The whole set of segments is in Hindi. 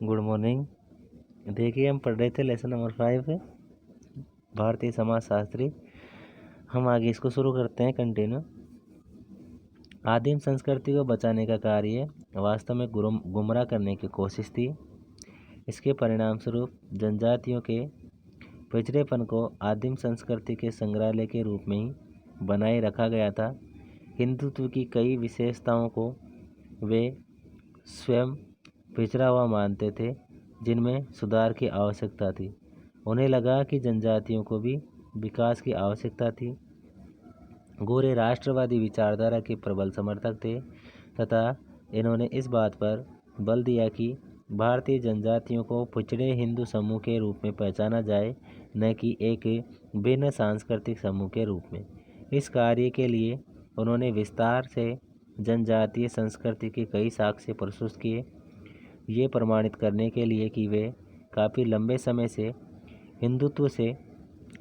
Good morning. देखिए, हम पढ़ रहे थे लेसन नंबर 5 भारतीय समाजशास्त्री। हम आगे इसको शुरू करते हैं कंटिन्यू। आदिम संस्कृति को बचाने का कार्य वास्तव में गुमराह करने की कोशिश थी। इसके परिणाम स्वरूप जनजातियों के पिछड़ेपन को आदिम संस्कृति के संग्रहालय के रूप में ही बनाए रखा गया था। हिंदुत्व की कई विशेषताओं को वे स्वयं पिछड़ा हुआ मानते थे, जिनमें सुधार की आवश्यकता थी। उन्हें लगा कि जनजातियों को भी विकास की आवश्यकता थी। गोरे राष्ट्रवादी विचारधारा के प्रबल समर्थक थे तथा इन्होंने इस बात पर बल दिया कि भारतीय जनजातियों को पिछड़े हिंदू समूह के रूप में पहचाना जाए, न कि एक भिन्न सांस्कृतिक समूह के रूप में। इस कार्य के लिए उन्होंने विस्तार से जनजातीय संस्कृति के कई साक्ष्य प्रस्तुत किए, ये प्रमाणित करने के लिए कि वे काफ़ी लंबे समय से हिंदुत्व से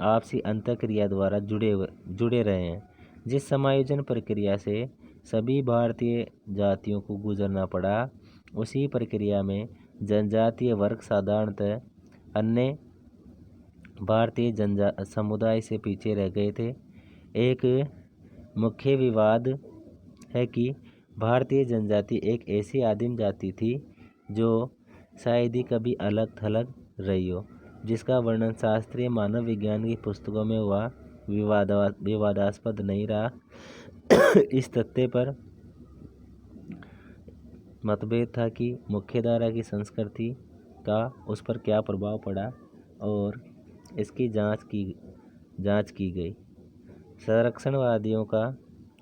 आपसी अंतःक्रिया द्वारा जुड़े रहे हैं। जिस समायोजन प्रक्रिया से सभी भारतीय जातियों को गुजरना पड़ा, उसी प्रक्रिया में जनजातीय वर्ग साधारणतः अन्य भारतीय समुदाय से पीछे रह गए थे। एक मुख्य विवाद है कि भारतीय जनजाति एक ऐसी आदिम जाति थी जो शायद ही कभी अलग थलग रही हो, जिसका वर्णन शास्त्रीय मानव विज्ञान की पुस्तकों में हुआ विवादास्पद नहीं रहा। इस तथ्य पर मतभेद था कि मुख्यधारा की संस्कृति का उस पर क्या प्रभाव पड़ा और इसकी जांच की गई। संरक्षणवादियों का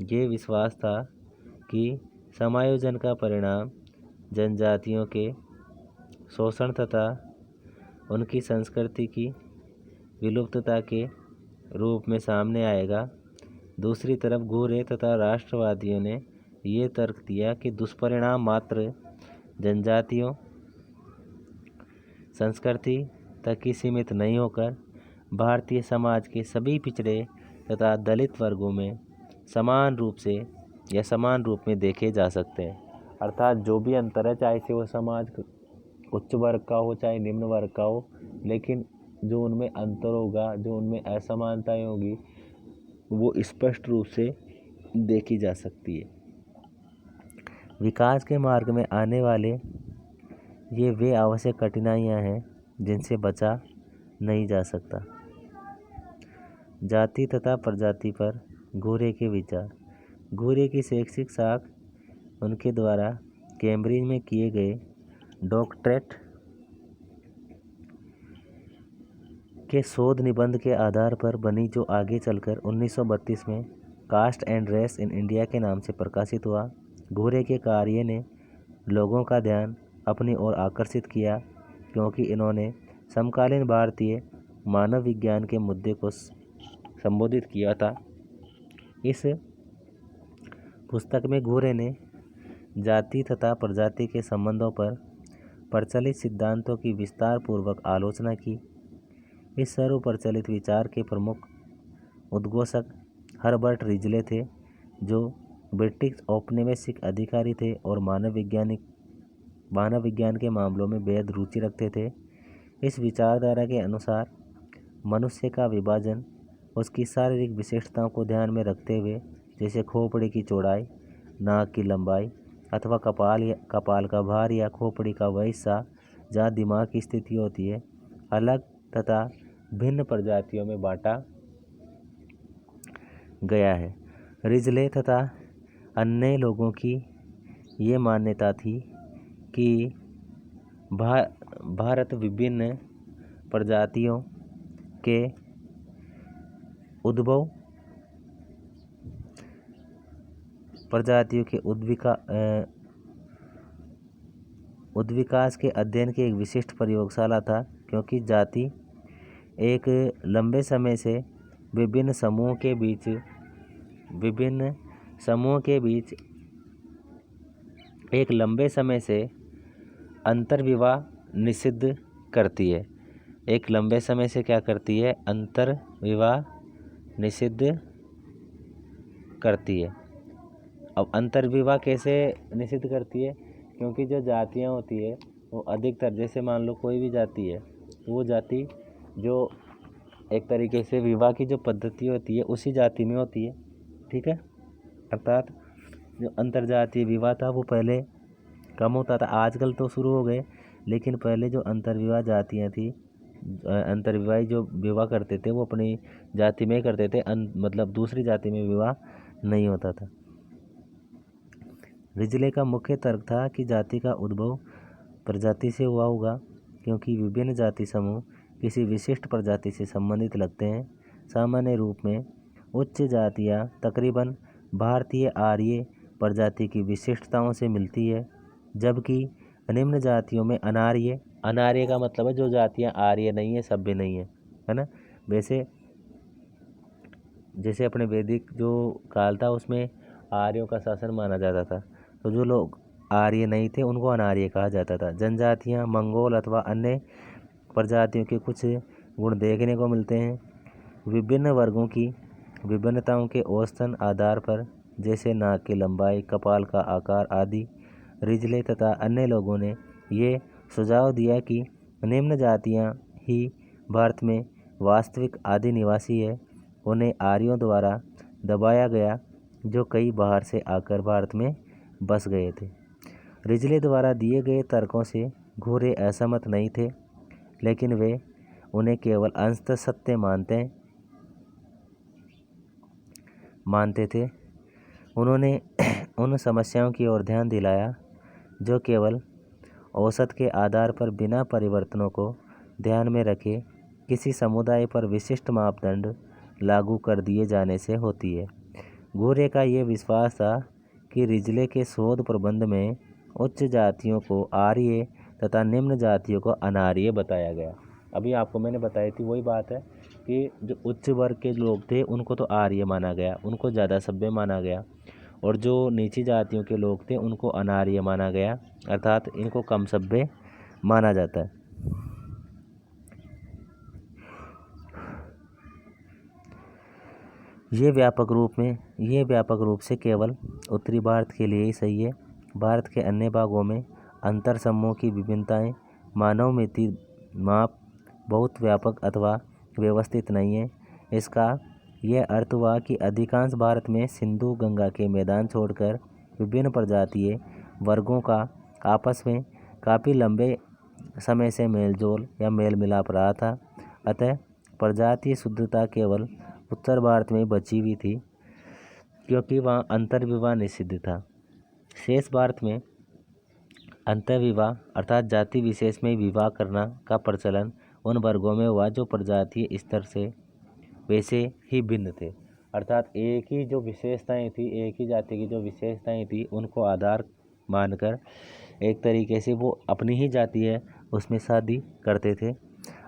ये विश्वास था कि समायोजन का परिणाम जनजातियों के शोषण तथा उनकी संस्कृति की विलुप्तता के रूप में सामने आएगा। दूसरी तरफ गोरे तथा राष्ट्रवादियों ने ये तर्क दिया कि दुष्परिणाम मात्र जनजातियों संस्कृति तक ही सीमित नहीं होकर भारतीय समाज के सभी पिछड़े तथा दलित वर्गों में समान रूप में देखे जा सकते हैं। अर्थात जो भी अंतर है, चाहे से वो समाज उच्च वर्ग का हो चाहे निम्न वर्ग का हो, लेकिन जो उनमें अंतर होगा, जो उनमें असमानताएं होगी, वो स्पष्ट रूप से देखी जा सकती है। विकास के मार्ग में आने वाले ये वे आवश्यक कठिनाइयां हैं जिनसे बचा नहीं जा सकता। जाति तथा प्रजाति पर गोरे के विचार। गोरे की शैक्षिक साख उनके द्वारा कैम्ब्रिज में किए गए डॉक्टरेट के शोध निबंध के आधार पर बनी, जो आगे चलकर 1932 में caste and race in India के नाम से प्रकाशित हुआ। गोरे के कार्य ने लोगों का ध्यान अपनी ओर आकर्षित किया, क्योंकि इन्होंने समकालीन भारतीय मानव विज्ञान के मुद्दे को संबोधित किया था। इस पुस्तक में गोरे ने जाति तथा प्रजाति के संबंधों पर प्रचलित सिद्धांतों की विस्तार पूर्वक आलोचना की। इस सर्वप्रचलित विचार के प्रमुख उद्घोषक हर्बर्ट रिजले थे, जो ब्रिटिश औपनिवेशिक अधिकारी थे और मानव विज्ञान के मामलों में बेहद रुचि रखते थे। इस विचारधारा के अनुसार मनुष्य का विभाजन उसकी शारीरिक विशेषताओं को ध्यान में रखते हुए, जैसे खोपड़ी की चौड़ाई, नाक की लंबाई अथवा कपाल का भार या खोपड़ी का वह हिस्सा जहाँ दिमाग की स्थिति होती है, अलग तथा भिन्न प्रजातियों में बांटा गया है। रिजले तथा अन्य लोगों की ये मान्यता थी कि भारत विभिन्न प्रजातियों के उद्विकास के अध्ययन की एक विशिष्ट प्रयोगशाला था, क्योंकि जाति एक लंबे समय से विभिन्न समूहों के बीच एक लंबे समय से अंतर्विवाह निषिद्ध करती है। एक लंबे समय से क्या करती है? अंतर्विवाह निषिद्ध करती है। अब अंतर्विवाह कैसे निषिद्ध करती है? क्योंकि जो जातियाँ होती है वो अधिकतर, जैसे मान लो कोई भी जाति है, वो जाति जो एक तरीके से विवाह की जो पद्धति होती है उसी जाति में होती है, ठीक है। अर्थात जो अंतरजातीय विवाह था वो पहले कम होता था, आजकल तो शुरू हो गए, लेकिन पहले जो अंतर्विवाह जातियाँ थी, अंतर्विवाही जो विवाह करते थे वो अपनी जाति में ही करते थे, मतलब दूसरी जाति में विवाह नहीं होता था। रिजले का मुख्य तर्क था कि जाति का उद्भव प्रजाति से हुआ होगा, क्योंकि विभिन्न जाति समूह किसी विशिष्ट प्रजाति से संबंधित लगते हैं। सामान्य रूप में उच्च जातियाँ तकरीबन भारतीय आर्य प्रजाति की विशिष्टताओं से मिलती है, जबकि निम्न जातियों में अनार्य, अनार्य का मतलब है जो जातियाँ आर्य नहीं है, सभ्य नहीं है ना। वैसे जैसे अपने वैदिक जो काल था उसमें आर्यों का शासन माना जाता था, तो जो लोग आर्य नहीं थे उनको अनार्य कहा जाता था। जनजातियाँ मंगोल अथवा अन्य प्रजातियों के कुछ गुण देखने को मिलते हैं। विभिन्न वर्गों की विभिन्नताओं के औसतन आधार पर, जैसे नाक की लंबाई, कपाल का आकार आदि, रिजले तथा अन्य लोगों ने ये सुझाव दिया कि निम्न जातियाँ ही भारत में वास्तविक आदि निवासी है। उन्हें आर्यों द्वारा दबाया गया, जो कई बाहर से आकर भारत में बस गए थे। रिजले द्वारा दिए गए तर्कों से घोरे असहमत नहीं थे, लेकिन वे उन्हें केवल अंशतः सत्य मानते थे। उन्होंने उन समस्याओं की ओर ध्यान दिलाया जो केवल औसत के आधार पर बिना परिवर्तनों को ध्यान में रखे किसी समुदाय पर विशिष्ट मापदंड लागू कर दिए जाने से होती है। घोरे का ये विश्वास था कि रिजले के शोध प्रबंध में उच्च जातियों को आर्य तथा निम्न जातियों को अनार्य बताया गया। अभी आपको मैंने बताई थी वही बात है कि जो उच्च वर्ग के लोग थे उनको तो आर्य माना गया, उनको ज़्यादा सभ्य माना गया, और जो नीची जातियों के लोग थे उनको अनार्य माना गया, अर्थात इनको कम सभ्य माना जाता है। ये व्यापक रूप से केवल उत्तरी भारत के लिए ही सही है। भारत के अन्य भागों में अंतर समूह की विभिन्नताएं मानव मिति माप बहुत व्यापक अथवा व्यवस्थित नहीं है। इसका यह अर्थ हुआ कि अधिकांश भारत में सिंधु गंगा के मैदान छोड़कर विभिन्न प्रजातीय वर्गों का आपस में काफ़ी लंबे समय से मेलजोल या मेल मिलाप रहा था। अतः प्रजातीय शुद्धता केवल उत्तर भारत में बची हुई थी, क्योंकि वहाँ अंतर्विवाह निषिद्ध था। शेष भारत में अंतर्विवाह अर्थात जाति विशेष में विवाह करना का प्रचलन उन वर्गों में हुआ जो प्रजातीय स्तर से वैसे ही भिन्न थे। अर्थात एक ही जो विशेषताएं थी, एक ही जाति की जो विशेषताएं थी, उनको आधार मानकर एक तरीके से वो अपनी ही जाति है उसमें शादी करते थे।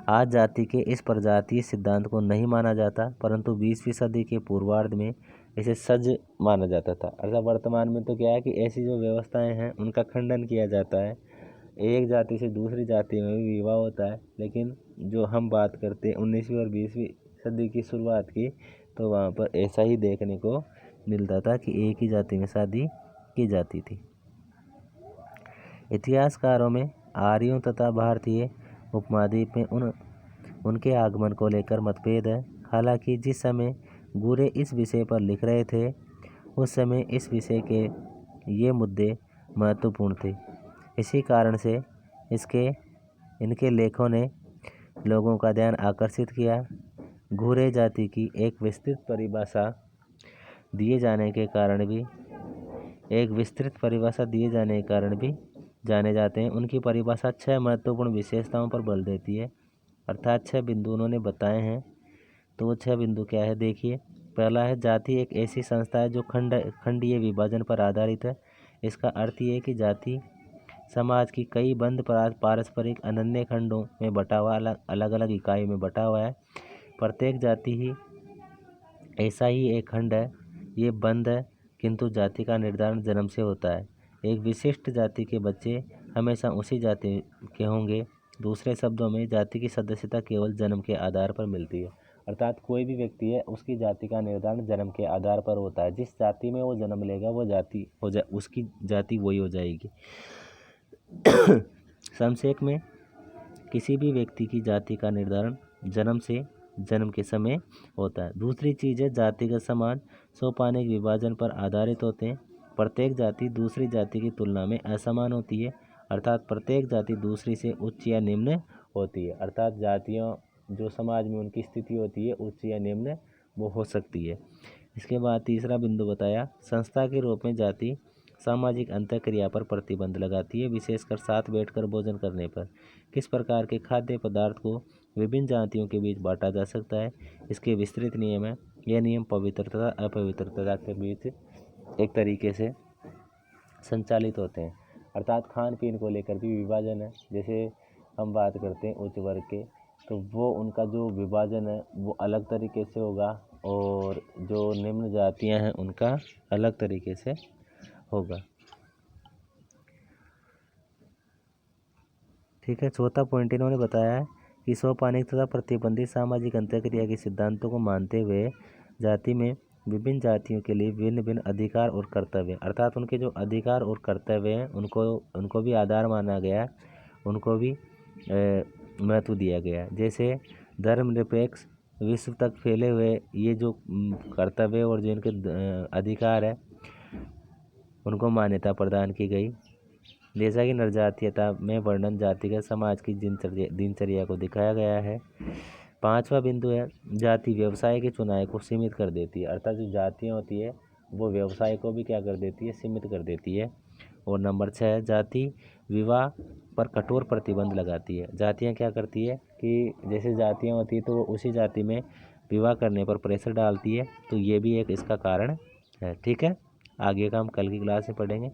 आज जाति के इस प्रजातीय सिद्धांत को नहीं माना जाता, परंतु 20वीं सदी के पूर्वार्ध में इसे सज माना जाता था। अर्थात वर्तमान में तो क्या है कि ऐसी जो व्यवस्थाएं हैं उनका खंडन किया जाता है, एक जाति से दूसरी जाति में भी विवाह होता है। लेकिन जो हम बात करते हैं 19वीं और 20वीं सदी की शुरुआत की, तो वहाँ पर ऐसा ही देखने को मिलता था कि एक ही जाति में शादी की जाती थी। इतिहासकारों में आर्यों तथा भारतीय उपमहाद्वीप में उनके आगमन को लेकर मतभेद है। हालांकि जिस समय घुरे इस विषय पर लिख रहे थे उस समय इस विषय के ये मुद्दे महत्वपूर्ण थे। इसी कारण से इनके लेखों ने लोगों का ध्यान आकर्षित किया। घुरे जाति की एक विस्तृत परिभाषा दिए जाने के कारण भी जाने जाते हैं। उनकी परिभाषा 6 महत्वपूर्ण विशेषताओं पर बल देती है, अर्थात 6 बिंदु उन्होंने बताए हैं। तो वो 6 बिंदु क्या है, देखिए। पहला है, जाति एक ऐसी संस्था है जो खंडीय विभाजन पर आधारित है। इसका अर्थ ये है कि जाति समाज की कई बंद पारस्परिक अनन्य खंडों में बटा हुआ, अलग अलग इकाइयों में बटा हुआ है। प्रत्येक जाति ही ऐसा ही एक खंड है। ये बंद है, किंतु जाति का निर्धारण जन्म से होता है। एक विशिष्ट जाति के बच्चे हमेशा उसी जाति के होंगे। दूसरे शब्दों में जाति की सदस्यता केवल जन्म के आधार पर मिलती है। अर्थात कोई भी व्यक्ति है उसकी जाति का निर्धारण जन्म के आधार पर होता है। जिस जाति में वो जन्म लेगा वो जाति उसकी जाति वही हो जाएगी। संक्षेप में किसी भी व्यक्ति की जाति का निर्धारण जन्म के समय होता है। दूसरी चीज़ है जातिगत समाज सोपानिक विभाजन पर आधारित होते हैं। प्रत्येक जाति दूसरी जाति की तुलना में असमान होती है, अर्थात प्रत्येक जाति दूसरी से उच्च या निम्न होती है। अर्थात जातियों जो समाज में उनकी स्थिति होती है उच्च या निम्न वो हो सकती है। इसके बाद तीसरा बिंदु बताया, संस्था के रूप में जाति सामाजिक अंतःक्रिया पर प्रतिबंध लगाती है, विशेषकर साथ बैठकर भोजन करने पर। किस प्रकार के खाद्य पदार्थ को विभिन्न जातियों के बीच बांटा जा सकता है, इसके विस्तृत नियम है। यह नियम पवित्रता अपवित्रता के बीच एक तरीके से संचालित होते हैं, अर्थात खान पीन को लेकर भी विभाजन है। जैसे हम बात करते हैं उच्च वर्ग के, तो वो उनका जो विभाजन है वो अलग तरीके से होगा, और जो निम्न जातियां हैं उनका अलग तरीके से होगा। ठीक है, चौथा पॉइंट इन्होंने बताया है कि सोपानिक तथा प्रतिबंधित सामाजिक अंतःक्रिया के सिद्धांतों को मानते हुए जाति में विभिन्न जातियों के लिए भिन्न भिन्न अधिकार और कर्तव्य, अर्थात उनके जो अधिकार और कर्तव्य हैं उनको भी आधार माना गया है, उनको भी महत्व दिया गया है। जैसे धर्मनिरपेक्ष विश्व तक फैले हुए ये जो कर्तव्य और जो इनके अधिकार है उनको मान्यता प्रदान की गई। जैसा कि नरजातीयता में वर्णन जातिगत समाज की दिनचर्या को दिखाया गया है। पांचवा बिंदु है जाति व्यवसाय के चुनाव को सीमित कर देती है, अर्थात जो जातियाँ होती है वो व्यवसाय को भी क्या कर देती है, सीमित कर देती है। और नंबर 6 जाति विवाह पर कठोर प्रतिबंध लगाती है। जातियाँ क्या करती है कि जैसे जातियाँ होती है तो वो उसी जाति में विवाह करने पर प्रेशर डालती है, तो ये भी एक इसका कारण है। ठीक है, आगे का हम कल की क्लास में पढ़ेंगे।